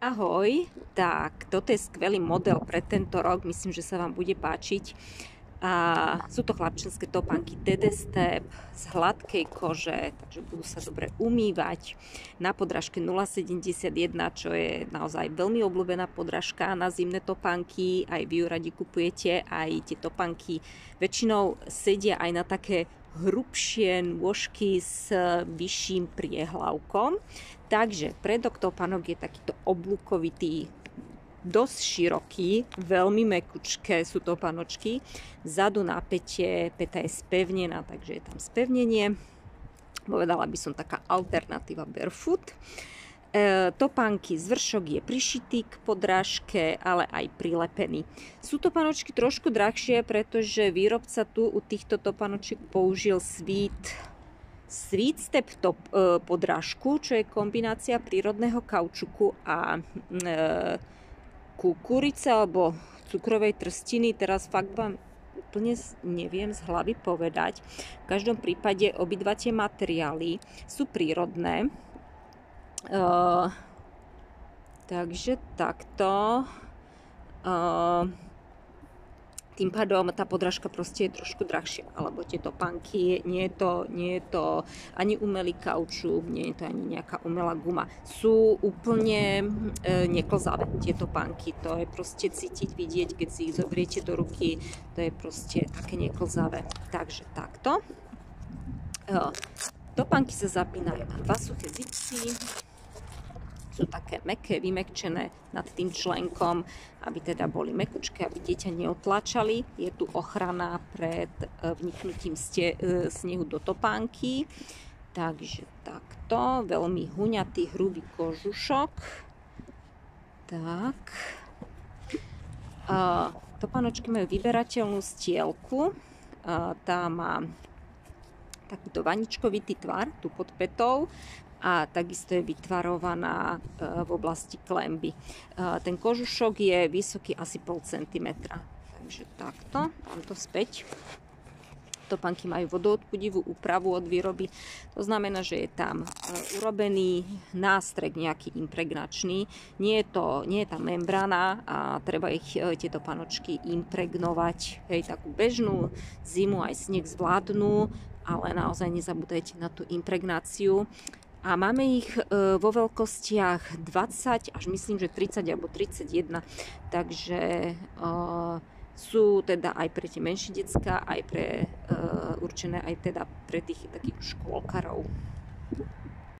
Ahoj, tak toto je skvelý model pre tento rok, myslím, že sa vám bude páčiť. Sú to chlapčenské topánky DD Step z hladkej kože, takže budú sa dobre umývať. Na podrážke 0,71, čo je naozaj veľmi obľúbená podrážka na zimné topánky. Aj vy ju radi kupujete, aj tie topánky väčšinou sedia aj na také hrubšie nôžky s vyšším priehlavkom. Takže predok topánok je takýto oblúkovitý, dosť široký, veľmi mekučké sú topánočky. Zadu napätie, päta je spevnená, takže je tam spevnenie. Povedala by som taká alternatíva barefoot. Topánky, zvršok je prišitý k podrážke, ale aj prilepený. Sú topánočky trošku drahšie, pretože výrobca tu u týchto topánočiek použil Sweet Step podrážku, čo je kombinácia prírodného kaučuku a kukurice alebo cukrovej trstiny. Teraz fakt vám úplne neviem z hlavy povedať. V každom prípade obidva tie materiály sú prírodné. Takže takto. Tým pádom tá podrážka proste je trošku drahšia, alebo tie topánky, nie je to ani umelý kaučuk, nie je to ani nejaká umelá guma. Sú úplne neklzavé tie topánky, to je proste cítiť, vidieť, keď si ich zobriete do ruky, to je proste také neklzavé. Takže takto. Topánky sa zapínajú na dva suché zipsy. Sú také mäkké, vymekčené nad tým členkom, aby teda boli mekučké, aby dieťa neotlačali. Je tu ochrana pred vniknutím snehu do topánky. Takže takto, veľmi huňatý, hrubý kožušok. Tak. Topánočky majú vyberateľnú stielku. Tá má takýto vaničkovitý tvar, tu pod pätou. A takisto je vytvarovaná v oblasti klemby. Ten kožušok je vysoký asi 0,5 cm. Takže takto, dám to späť. Topánky majú vodoodpudivú úpravu od výroby. To znamená, že je tam urobený nástrek nejaký impregnačný. Nie je tam membrána a treba tie topánočky impregnovať. Hej, takú bežnú zimu aj sneh zvládnu, ale naozaj nezabúdajte na tú impregnáciu. A máme ich vo veľkostiach 20 až myslím, že 30 alebo 31. Takže sú teda aj pre tie menšie decká, aj určené aj teda pre tých takých škôlkarov.